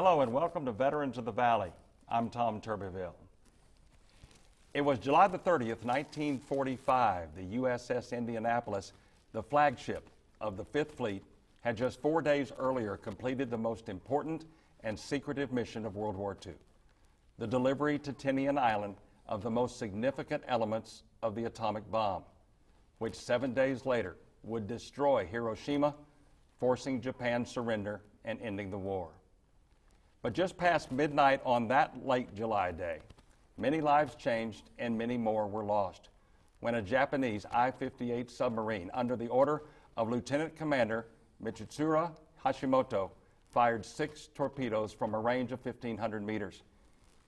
Hello and welcome to Veterans of the Valley. I'm Tom Turbeville. It was July the 30th, 1945. The USS Indianapolis, the flagship of the Fifth Fleet, had just 4 days earlier completed the most important and secretive mission of World War II, the delivery to Tinian Island of the most significant elements of the atomic bomb, which 7 days later would destroy Hiroshima, forcing Japan's surrender and ending the war. But just past midnight on that late July day, many lives changed and many more were lost when a Japanese I-58 submarine under the order of Lieutenant Commander Michitsuru Hashimoto fired 6 torpedoes from a range of 1,500 meters.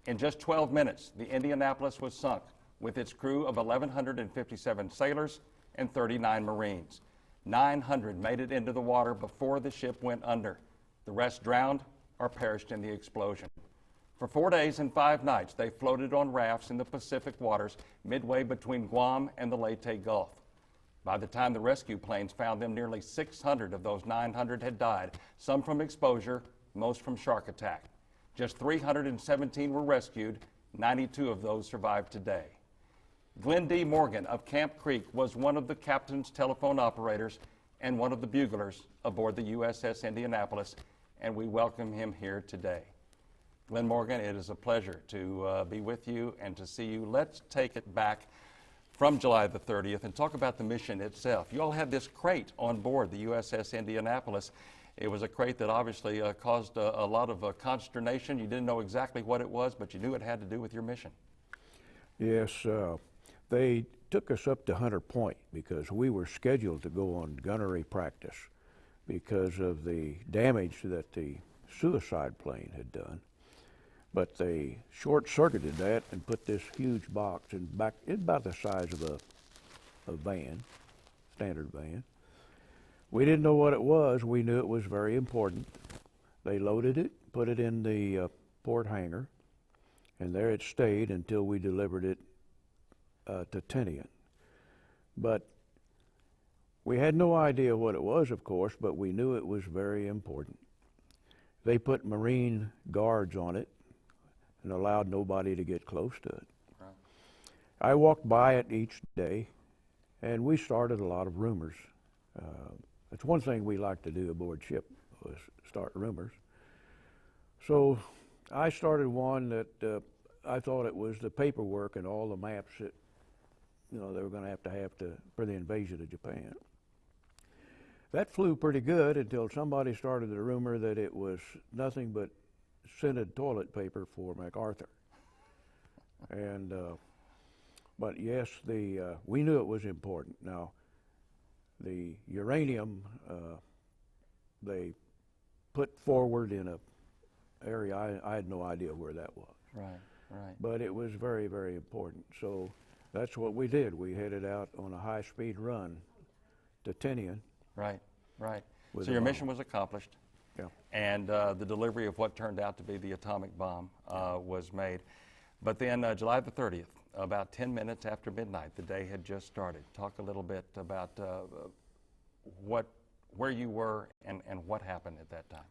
In just 12 minutes, the Indianapolis was sunk with its crew of 1,157 sailors and 39 Marines. 900 made it into the water before the ship went under. The rest drowned or perished in the explosion. For 4 days and 5 nights, they floated on rafts in the Pacific waters midway between Guam and the Leyte Gulf. By the time the rescue planes found them, nearly 600 of those 900 had died, some from exposure, most from shark attack. Just 317 were rescued, 92 of those survived today. Glenn D. Morgan of Camp Creek was one of the captain's telephone operators and one of the buglers aboard the USS Indianapolis, and we welcome him here today. Glenn Morgan, it is a pleasure to be with you and to see you. Let's take it back from July the 30th and talk about the mission itself. You all had this crate on board the USS Indianapolis. It was a crate that obviously caused a lot of consternation. You didn't know exactly what it was, but you knew it had to do with your mission. Yes, they took us up to Hunter Point because we were scheduled to go on gunnery practice because of the damage that the suicide plane had done. But they short-circuited that and put this huge box in back. It's about the size of a van, standard van. We didn't know what it was. We knew it was very important. They loaded it, put it in the port hangar, and there it stayed until we delivered it to Tinian. But we had no idea what it was, of course, but we knew it was very important. They put Marine guards on it and allowed nobody to get close to it. Right. I walked by it each day, and we started a lot of rumors. That's one thing we like to do aboard ship, was start rumors. So I started one that I thought it was the paperwork and all the maps that they were going to have to for the invasion of Japan. That flew pretty good until somebody started the rumor that it was nothing but scented toilet paper for MacArthur. And but yes, we knew it was important. Now, the uranium they put forward in a area I had no idea where that was. Right, right. But it was very, very important. So that's what we did. We headed out on a high-speed run to Tinian. Right, right. So your mission was accomplished. Yeah. And the delivery of what turned out to be the atomic bomb was made. But then July the 30th, about 10 minutes after midnight, the day had just started. Talk a little bit about where you were and what happened at that time.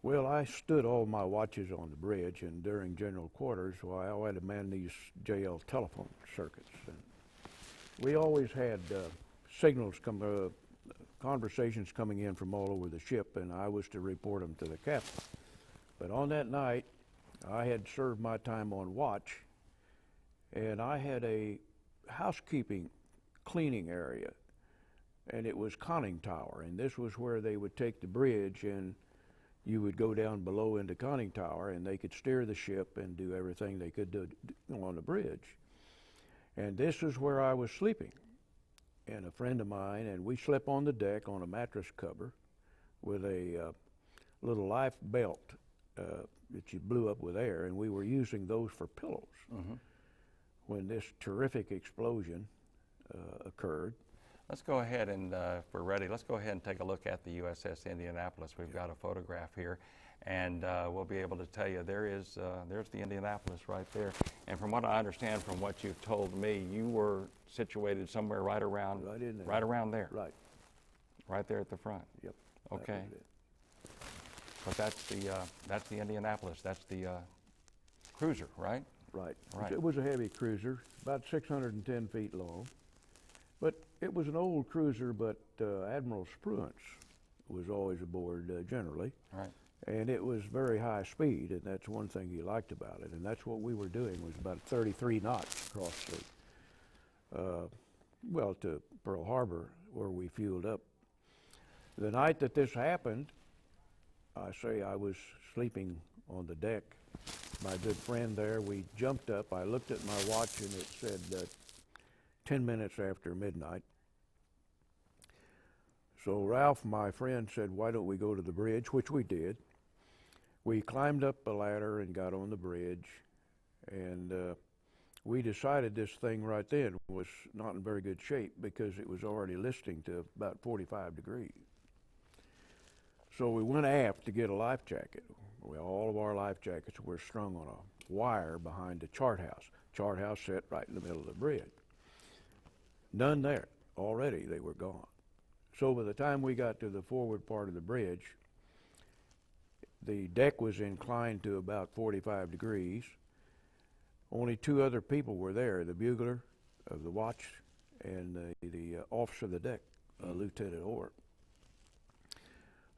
Well, I stood all my watches on the bridge, and during general quarters, I had to man these JL telephone circuits. And we always had signals conversations coming in from all over the ship, and I was to report them to the captain. But on that night, I had served my time on watch, and I had a housekeeping cleaning area, and it was conning tower, and this was where they would take the bridge, and you would go down below into conning tower, and they could steer the ship and do everything they could do on the bridge. And this is where I was sleeping. And a friend of mine, and we slept on the deck on a mattress cover with a little life belt that you blew up with air, and we were using those for pillows when this terrific explosion occurred. Let's go ahead and, if we're ready, let's go ahead and take a look at the USS Indianapolis. We've got a photograph here, and we'll be able to tell you there's the Indianapolis right there. And from what I understand, from what you've told me, you were situated somewhere right around right around there. Right. Right there at the front. Yep. Okay. But that's the Indianapolis. That's the cruiser, right? Right. Right. It was a heavy cruiser, about 610 feet long. But it was an old cruiser, but Admiral Spruance was always aboard generally. Right. And it was very high speed, and that's one thing he liked about it. And that's what we were doing, was about 33 knots across to Pearl Harbor, where we fueled up. The night that this happened, I was sleeping on the deck. My good friend there, we jumped up. I looked at my watch, and it said 10 minutes after midnight. So Ralph, my friend, said, why don't we go to the bridge, which we did. We climbed up a ladder and got on the bridge, and we decided this thing right then was not in very good shape because it was already listing to about 45 degrees. So we went aft to get a life jacket. All of our life jackets were strung on a wire behind the chart house. Chart house set right in the middle of the bridge. None there. Already they were gone. So by the time we got to the forward part of the bridge, the deck was inclined to about 45 degrees. Only two other people were there, the bugler of the watch and the officer of the deck, Lieutenant Orr.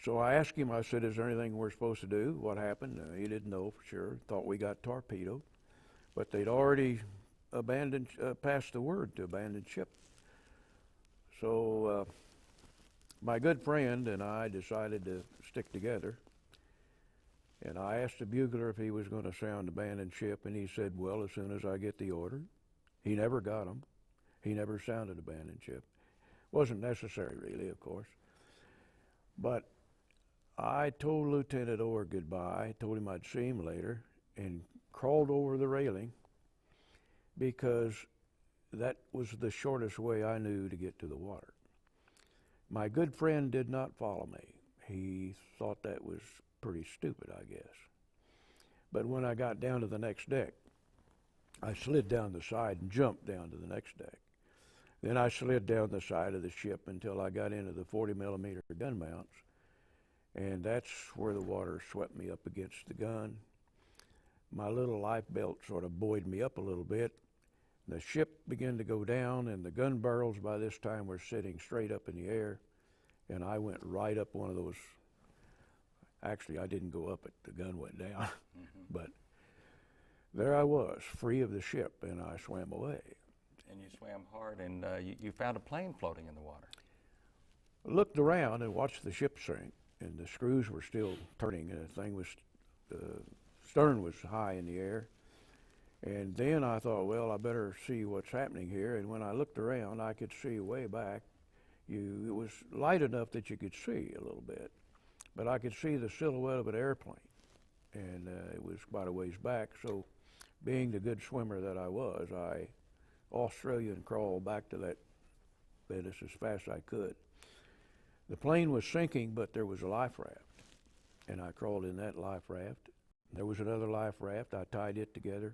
So I asked him, I said, is there anything we're supposed to do? What happened? He didn't know for sure, thought we got torpedoed. But they'd already passed the word to abandon ship. So my good friend and I decided to stick together. And I asked the bugler if he was going to sound abandon ship, and he said, well, as soon as I get the order. He never got them. He never sounded abandon ship. Wasn't necessary, really, of course. But I told Lieutenant Orr goodbye, told him I'd see him later, and crawled over the railing because that was the shortest way I knew to get to the water. My good friend did not follow me. He thought that was pretty stupid, I guess. But when I got down to the next deck, I slid down the side and jumped down to the next deck. Then I slid down the side of the ship until I got into the 40-millimeter gun mounts, and that's where the water swept me up against the gun. My little life belt sort of buoyed me up a little bit. The ship began to go down, and the gun barrels by this time were sitting straight up in the air, and I went right up one of those. Actually, I didn't go up it, the gun went down. But there I was, free of the ship, and I swam away. And you swam hard, and you found a plane floating in the water. I looked around and watched the ship sink, and the screws were still turning, and the stern was high in the air. And then I thought, well, I better see what's happening here. And when I looked around, I could see way back. It was light enough that you could see a little bit, but I could see the silhouette of an airplane, and it was quite a ways back. So being the good swimmer that I was, I Australian crawled back to that Venice as fast as I could. The plane was sinking, but there was a life raft, and I crawled in that life raft. There was another life raft. I tied it together,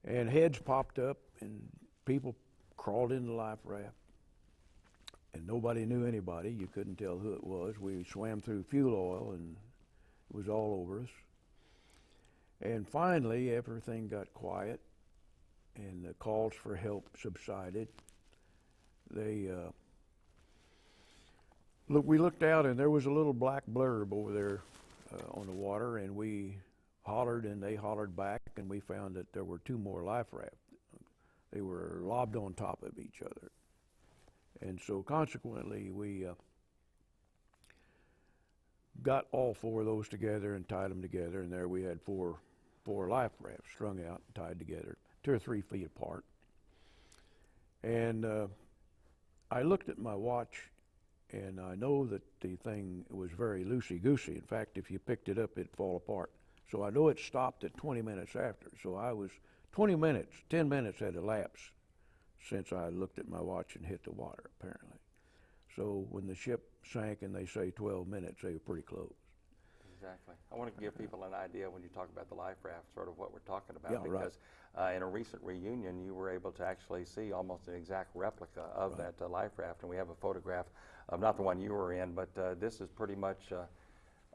and heads popped up, and people crawled in the life raft, and nobody knew anybody. You couldn't tell who it was. We swam through fuel oil, and it was all over us. And finally, everything got quiet, and the calls for help subsided. We looked out, and there was a little black blurb over there on the water, and we hollered, and they hollered back, and we found that there were two more life rafts. They were lobbed on top of each other. And so consequently, we got all four of those together and tied them together, and there we had four life rafts strung out and tied together, 2 or 3 feet apart. And I looked at my watch, and I know that the thing was very loosey-goosey. In fact, if you picked it up, it'd fall apart. So I know it stopped at 20 minutes after. So I was 10 minutes had elapsed since I looked at my watch and hit the water, apparently. So when the ship sank and they say 12 minutes, they were pretty close. Exactly. I want to give people an idea when you talk about the life raft, sort of what we're talking about, Yeah, because in a recent reunion, you were able to actually see almost an exact replica of that life raft, and we have a photograph of not the one you were in, but this is pretty much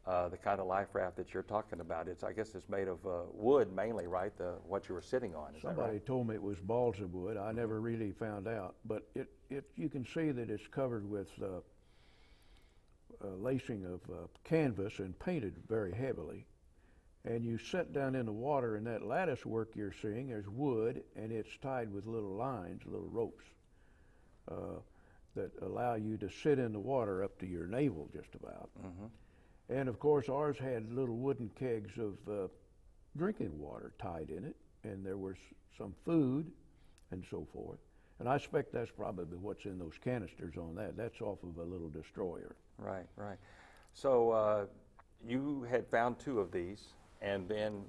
the kind of life raft that you're talking about. I guess it's made of wood mainly, right? What you were sitting on. Is that Somebody right? told me it was balsa wood. I never really found out, but you can see that it's covered with lacing of canvas and painted very heavily. And you sit down in the water, and that lattice work you're seeing is wood, and it's tied with little lines, little ropes that allow you to sit in the water up to your navel, just about. And of course, ours had little wooden kegs of drinking water tied in it, and there was some food and so forth. And I expect that's probably what's in those canisters on that. That's off of a little destroyer. Right, right. So you had found 2 of these, and then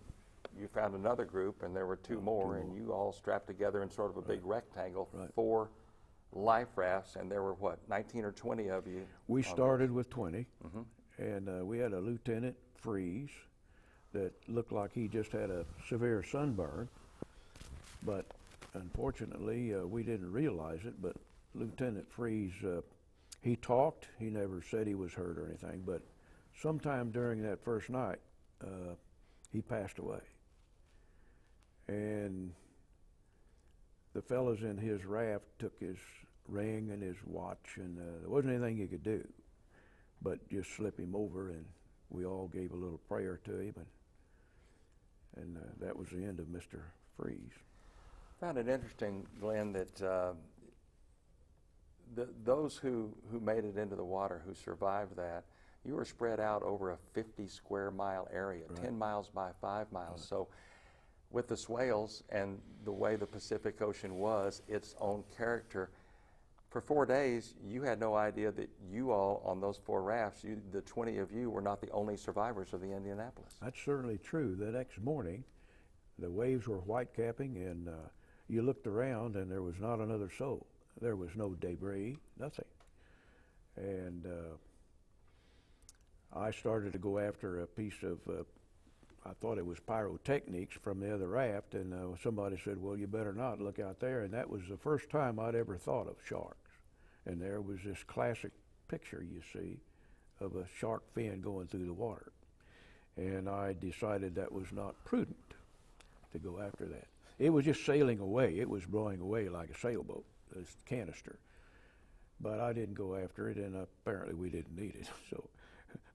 you found another group, and there were 2 more, and you all strapped together in sort of a big rectangle, 4 life rafts, and there were, what, 19 or 20 of you? We started with 20, and we had a Lieutenant Freeze that looked like he just had a severe sunburn, but unfortunately we didn't realize it, but Lieutenant Freeze, he talked, he never said he was hurt or anything, but sometime during that first night, he passed away. And the fellows in his raft took his ring and his watch, and there wasn't anything you could do but just slip him over, and we all gave a little prayer to him, and that was the end of Mr. Freeze. I found it interesting, Glenn, that those who made it into the water, who survived that, you were spread out over a 50 square mile area, 10 miles by 5 miles. So with the swales and the way the Pacific Ocean was, its own character, for 4 days, you had no idea that you all on those 4 rafts, the 20 of you, were not the only survivors of the Indianapolis. That's certainly true. The next morning, the waves were white capping, and you looked around, and there was not another soul. There was no debris, nothing. And I started to go after a piece of, I thought it was pyrotechnics from the other raft, and somebody said, well, you better not look out there, and that was the first time I'd ever thought of sharks. And there was this classic picture, you see, of a shark fin going through the water. And I decided that was not prudent to go after that. It was just sailing away. It was blowing away like a sailboat, this canister. But I didn't go after it, and apparently we didn't need it. So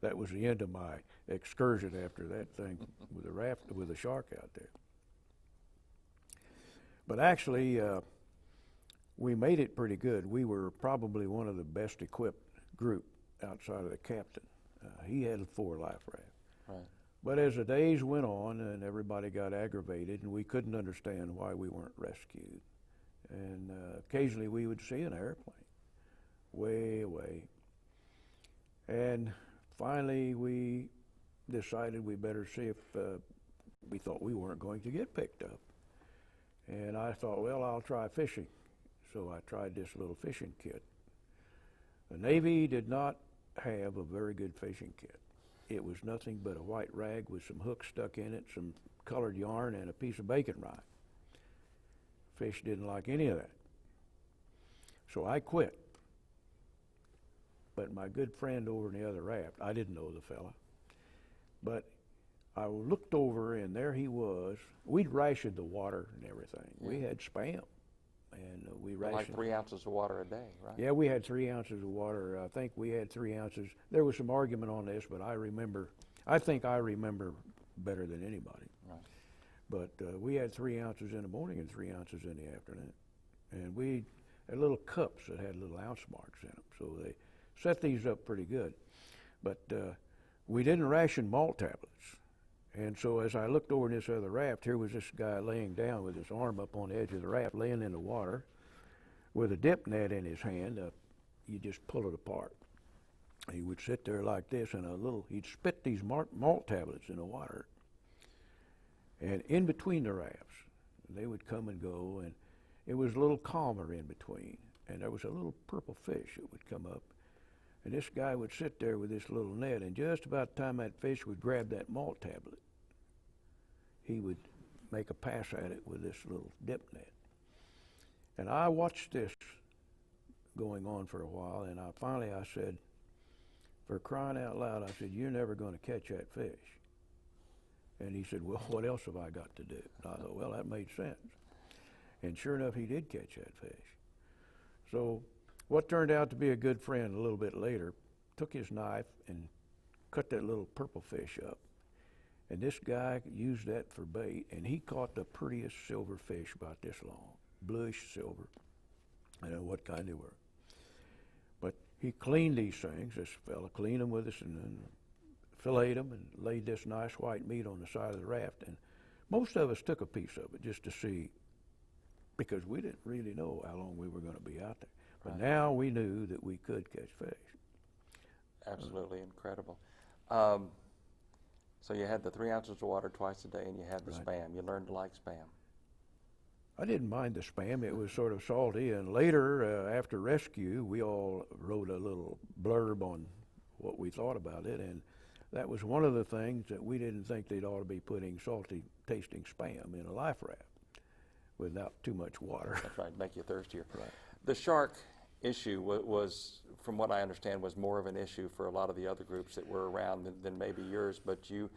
that was the end of my excursion after that thing with the raft, with the shark out there. But actually, we made it pretty good. We were probably one of the best equipped group outside of the captain. He had 4 life rafts. Right. But as the days went on and everybody got aggravated, and we couldn't understand why we weren't rescued. And occasionally we would see an airplane way away. And finally we decided we better see if we thought we weren't going to get picked up. And I thought, well, I'll try fishing. So I tried this little fishing kit. The Navy did not have a very good fishing kit. It was nothing but a white rag with some hooks stuck in it, some colored yarn, and a piece of bacon rye. Fish didn't like any of that. So I quit. But my good friend over in the other raft, I didn't know the fella, but I looked over, and there he was. We'd rationed the water and everything. Yeah. We had Spam, and we rationed. Like 3 ounces of water a day, right? Yeah, we had 3 ounces of water. I think we had 3 ounces. There was some argument on this, but I think I remember better than anybody. Right. But we had 3 ounces in the morning and 3 ounces in the afternoon. And we had little cups that had little ounce marks in them, so they set these up pretty good. But we didn't ration malt tablets. And so as I looked over in this other raft, here was this guy laying down with his arm up on the edge of the raft, laying in the water with a dip net in his hand. You just pull it apart. He would sit there like this, and he'd spit these malt tablets in the water. And in between the rafts, they would come and go, and it was a little calmer in between. And there was a little purple fish that would come up. And this guy would sit there with this little net, and just about the time that fish would grab that malt tablet, he would make a pass at it with this little dip net. And I watched this going on for a while, and finally I said, For crying out loud, I said, "You're never going to catch that fish." And he said, "Well, what else have I got to do?" And I thought, well, that made sense. And sure enough, he did catch that fish. So what turned out to be a good friend a little bit later took his knife and cut that little purple fish up. And this guy used that for bait, and he caught the prettiest silver fish about this long, bluish silver. I don't know what kind they were. But he cleaned these things. This fella cleaned them with us and then filleted them and laid this nice white meat on the side of the raft. And most of us took a piece of it just to see, because we didn't really know how long we were going to be out there. But now we knew that we could catch fish. Absolutely incredible. So you had the 3 ounces of water twice a day, and you had the Spam. You learned to like Spam. I didn't mind the Spam. It was sort of salty. And later, after rescue, we all wrote a little blurb on what we thought about it. And that was one of the things that we didn't think they'd ought to be putting salty tasting Spam in a life raft without too much water. That's right, make you thirstier. Right. The shark issue was, from what I understand, was more of an issue for a lot of the other groups that were around than maybe yours, but you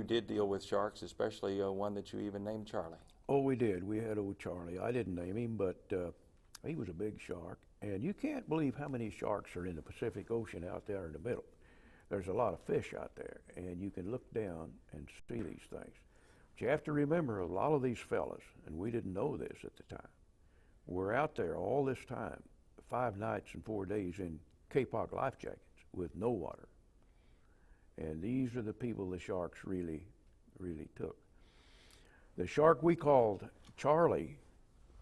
did deal with sharks, especially one that you even named Charlie. Oh, we did. We had old Charlie. I didn't name him, but he was a big shark. And you can't believe how many sharks are in the Pacific Ocean out there in the middle. There's a lot of fish out there, and you can look down and see these things. But you have to remember, a lot of these fellas, and we didn't know this at the time, were out there all this time, 5 nights and 4 days in kapok life jackets with no water. And these are the people the sharks really, really took. The shark we called Charlie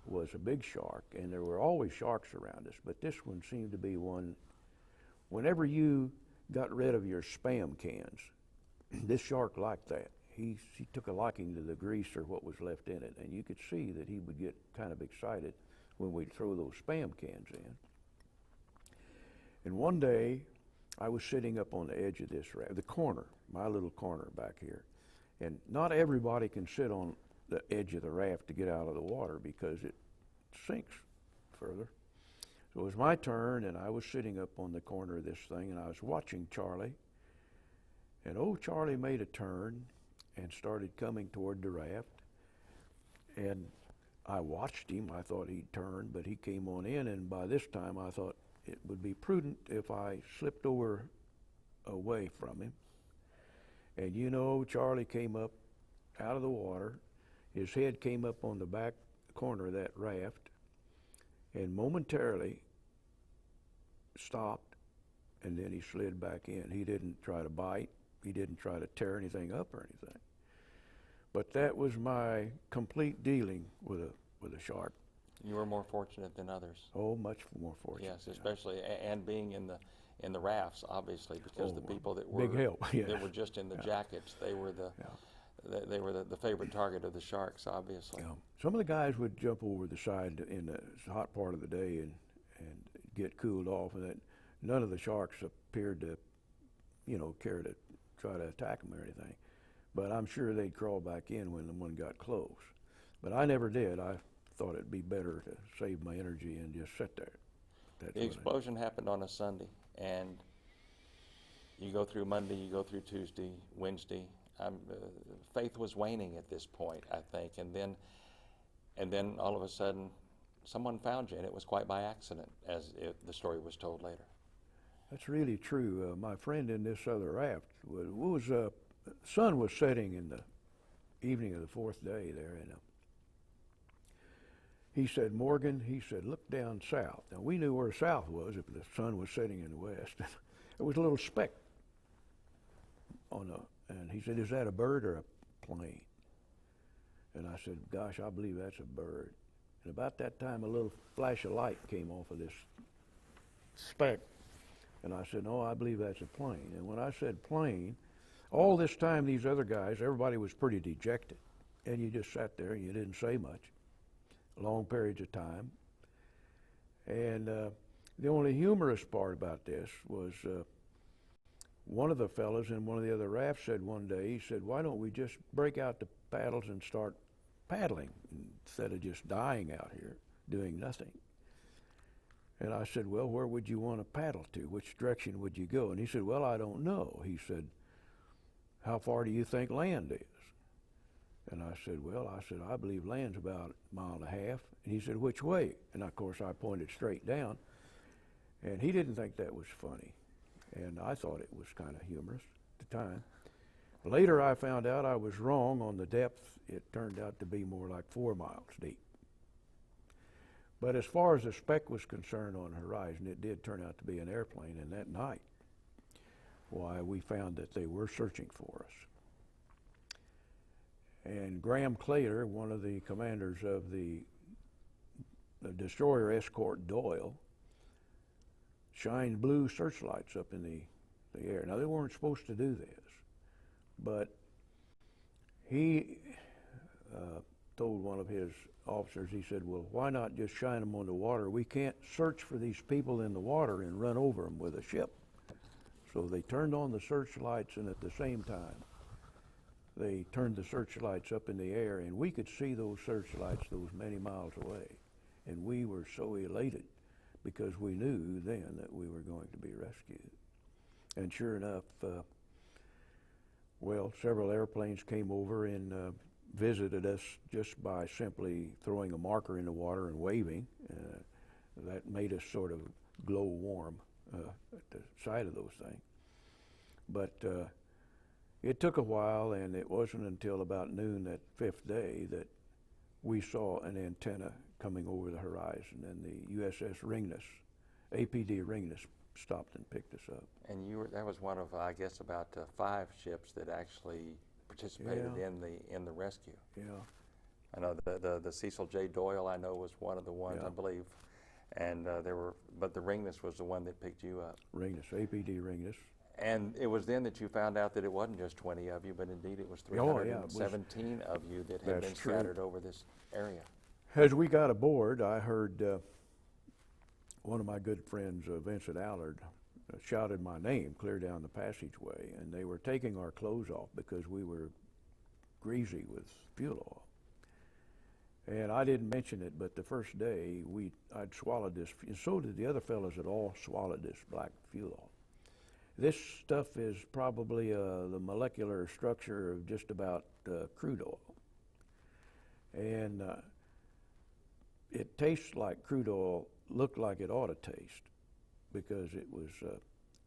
was a big shark, and there were always sharks around us, but this one seemed to be one. Whenever you got rid of your Spam cans, this shark liked that. He took a liking to the grease or what was left in it, and you could see that he would get kind of excited when we'd throw those Spam cans in. And one day, I was sitting up on the edge of this raft, the corner, my little corner back here, and not everybody can sit on the edge of the raft to get out of the water because it sinks further. So it was my turn, and I was sitting up on the corner of this thing, and I was watching Charlie. And old Charlie made a turn and started coming toward the raft. And I watched him. I thought he'd turn, but he came on in, and by this time I thought it would be prudent if I slipped over away from him. And you know, Charlie came up out of the water. His head came up on the back corner of that raft, and momentarily stopped, and then he slid back in. He didn't try to bite. He didn't try to tear anything up or anything. But that was my complete dealing with a shark. You were more fortunate than others. Oh, much more fortunate. Yes, especially and being in the rafts, obviously, because the people that were big help. Yeah. that were just in the jackets, they were the favorite target of the sharks, obviously. Yeah. Some of the guys would jump over the side in the hot part of the day and get cooled off, and that none of the sharks appeared to, care to try to attack them or anything. But I'm sure they'd crawl back in when the one got close. But I never did. I thought it'd be better to save my energy and just sit there. The explosion happened on a Sunday, and you go through Monday, you go through Tuesday, Wednesday. Faith was waning at this point, I think, and then all of a sudden, someone found you, and it was quite by accident, as the story was told later. That's really true. My friend in this other raft sun was setting in the evening of the 4th day there, and he said, "Morgan," he said, "look down south." Now we knew where south was if the sun was setting in the west. There was a little speck and he said, "Is that a bird or a plane?" And I said, "Gosh, I believe that's a bird." And about that time, a little flash of light came off of this speck. And I said, "No, I believe that's a plane." And when I said plane, all this time, these other guys, everybody was pretty dejected. And you just sat there and you didn't say much, long periods of time. And the only humorous part about this was one of the fellows in one of the other rafts said one day, he said, "Why don't we just break out the paddles and start paddling instead of just dying out here doing nothing?" And I said, well, where would you want to paddle to? Which direction would you go? And he said, well, I don't know. He said, how far do you think land is? And I said, well, I believe land's about a mile and a half. And he said, which way? And of course I pointed straight down. And he didn't think that was funny. And I thought it was kind of humorous at the time. Later I found out I was wrong on the depth. It turned out to be more like 4 miles deep. But as far as the speck was concerned on the horizon, it did turn out to be an airplane. And that night, why, we found that they were searching for us. And Graham Claytor, one of the commanders of the destroyer escort Doyle, shined blue searchlights up in the air. Now, they weren't supposed to do this, but he told one of his officers, he said, well, why not just shine them on the water? We can't search for these people in the water and run over them with a ship. So they turned on the searchlights, and at the same time, they turned the searchlights up in the air, and we could see those searchlights those many miles away. And we were so elated because we knew then that we were going to be rescued. And sure enough, well, several airplanes came over and visited us just by simply throwing a marker in the water and waving. That made us sort of glow warm at the sight of those things. But it took a while, and it wasn't until about noon that 5th day that we saw an antenna coming over the horizon, and the USS Ringnes, APD Ringnes, stopped and picked us up. And that was one of, I guess, about 5 ships that actually participated in the rescue. Yeah. I know the Cecil J. Doyle, I know, was one of the ones, I believe. And but the Ringnes was the one that picked you up. Ringnes, APD Ringnes. And it was then that you found out that it wasn't just 20 of you, but indeed it was 317 of you that had been scattered over this area. As we got aboard, I heard one of my good friends, Vincent Allard, shouted my name clear down the passageway, and they were taking our clothes off because we were greasy with fuel oil. And I didn't mention it, but the first day I'd swallowed this, and so did the other fellows that all swallowed this black fuel oil. This stuff is probably the molecular structure of just about crude oil. And it tastes like crude oil, looked like it ought to taste, because it was,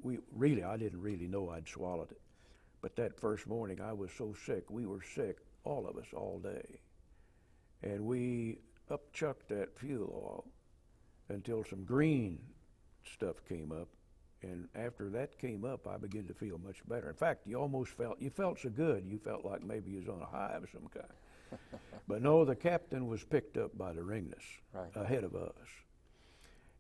I didn't really know I'd swallowed it. But that first morning I was so sick, we were sick, all of us, all day. And we upchucked that fuel oil until some green stuff came up. And after that came up, I began to feel much better. In fact, you felt so good, you felt like maybe you was on a high of some kind. But no, the captain was picked up by the Ringnes ahead of us.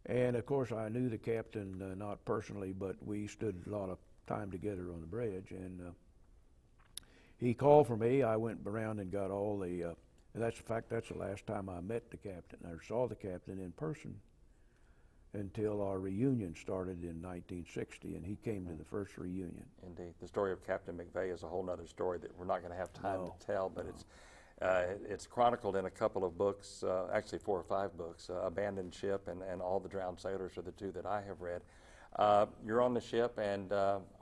And of course, I knew the captain, not personally, but we stood a lot of time together on the bridge. And he called for me. I went around and got all the, and that's the last time I met the captain. I saw the captain in person until our reunion started in 1960, and he came to the first reunion. Indeed. The story of Captain McVeigh is a whole other story that we're not going to have time to tell, but it's chronicled in a couple of books, actually 4 or 5 books. Abandoned Ship and All the Drowned Sailors are the 2 that I have read. You're on the ship, and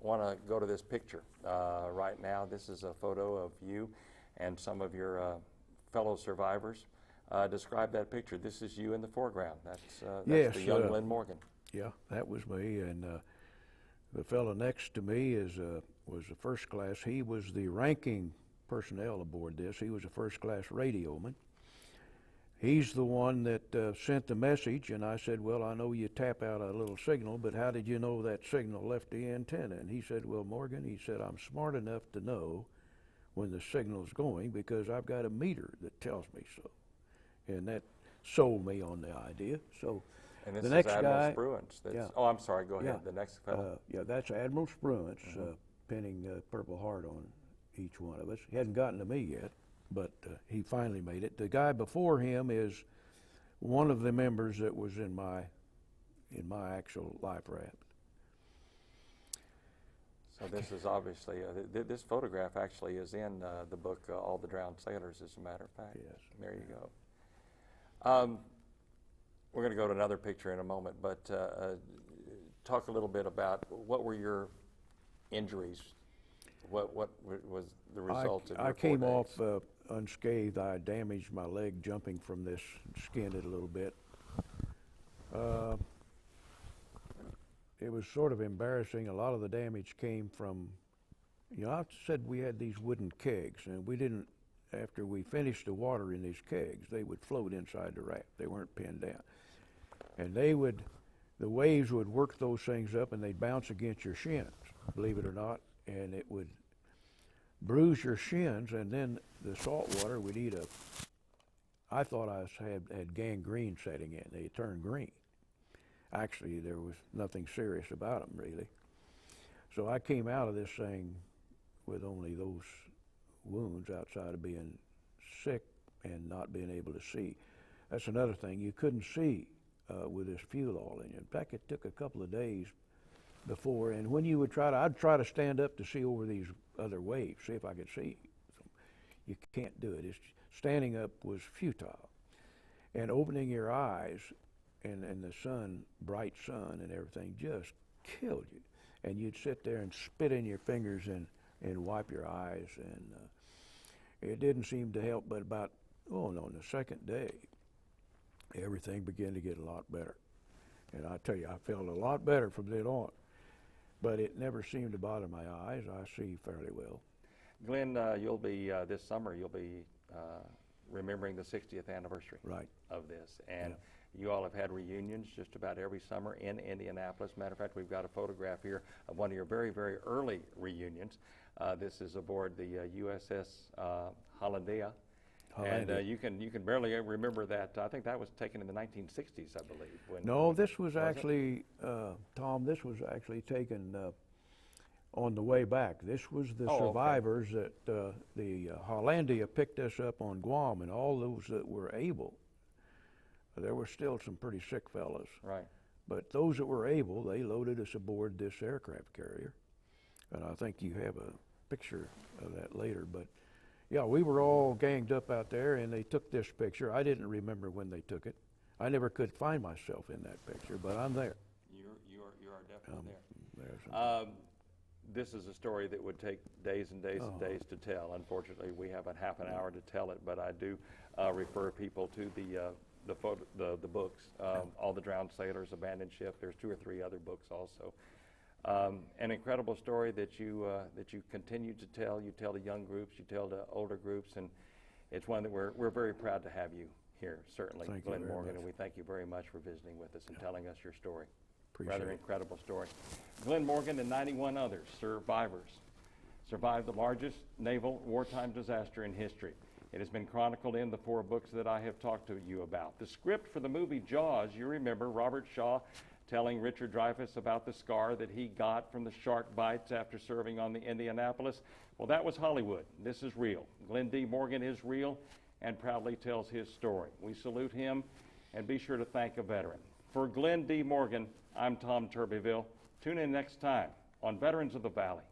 want to go to this picture right now. This is a photo of you and some of your fellow survivors. Describe that picture. This is you in the foreground. That's yes, the young Lynn Morgan. Yeah, that was me. And the fellow next to me was a first class. He was the ranking personnel aboard this. He was a first class radioman. He's the one that sent the message, and I said, well, I know you tap out a little signal, but how did you know that signal left the antenna? And he said, well, Morgan, he said, I'm smart enough to know when the signal's going because I've got a meter that tells me so. And that sold me on the idea. So and this the next is Admiral guy, Spruance. Oh, I'm sorry. Go ahead. The next fellow. Yeah, that's Admiral Spruance, pinning a Purple Heart on each one of us. He hadn't gotten to me yet, but he finally made it. The guy before him is one of the members that was in my actual life raft. So this is obviously, this photograph actually is in the book, All the Drowned Sailors, as a matter of fact. Yes. There you go. We're going to go to another picture in a moment, but talk a little bit about what were your injuries? What was the result of your I came 4 off days? unscathed. I damaged my leg jumping from this, skinned it a little bit. It was sort of embarrassing. A lot of the damage came from, I said we had these wooden kegs, and we didn't, after we finished the water in these kegs, they would float inside the raft. They weren't pinned down. And the waves would work those things up, and they'd bounce against your shins, believe it or not, and it would bruise your shins, and then the salt water would eat up. I thought I had gangrene setting in. They turned green. Actually, there was nothing serious about them, really. So I came out of this thing with only those wounds outside of being sick and not being able to see. That's another thing. You couldn't see with this fuel all in you. In fact, it took a couple of days before, and when you would I'd try to stand up to see over these other waves, see if I could see. So you can't do it. Standing up was futile. And opening your eyes and the sun, bright sun and everything just killed you. And you'd sit there and spit in your fingers and wipe your eyes, and it didn't seem to help. But on the second day, everything began to get a lot better. And I tell you, I felt a lot better from then on. But it never seemed to bother my eyes. I see fairly well. Glenn, you'll be, this summer, you'll be remembering the 60th anniversary of this. And you all have had reunions just about every summer in Indianapolis. Matter of fact, we've got a photograph here of one of your very, very early reunions. This is aboard the USS Hollandia. And you can barely remember that. I think that was taken in the 1960s, I believe. No, this was actually, Tom, this was actually taken on the way back. This was the survivors that the Hollandia picked us up on Guam, and all those that were able. There were still some pretty sick fellas. Right. But those that were able, they loaded us aboard this aircraft carrier. And I think you have a picture of that later. But yeah, we were all ganged up out there, and they took this picture. I didn't remember when they took it. I never could find myself in that picture, but I'm there. You are definitely there. This is a story that would take days and days and days to tell. Unfortunately, we have a half an hour to tell it, but I do refer people to the books, All the Drowned Sailors, Abandoned Ship. There's 2 or 3 other books also. An incredible story that you continue to tell. You tell to young groups, you tell to older groups, and it's one that we're very proud to have you here, certainly, Glenn Morgan, and we thank you very much for visiting with us and telling us your story. Rather incredible story. Glenn Morgan and 91 others, survivors, survived the largest naval wartime disaster in history. It has been chronicled in the 4 books that I have talked to you about. The script for the movie Jaws, you remember Robert Shaw telling Richard Dreyfuss about the scar that he got from the shark bites after serving on the Indianapolis. Well, that was Hollywood. This is real. Glenn D. Morgan is real and proudly tells his story. We salute him, and be sure to thank a veteran. For Glenn D. Morgan, I'm Tom Turbyville. Tune in next time on Veterans of the Valley.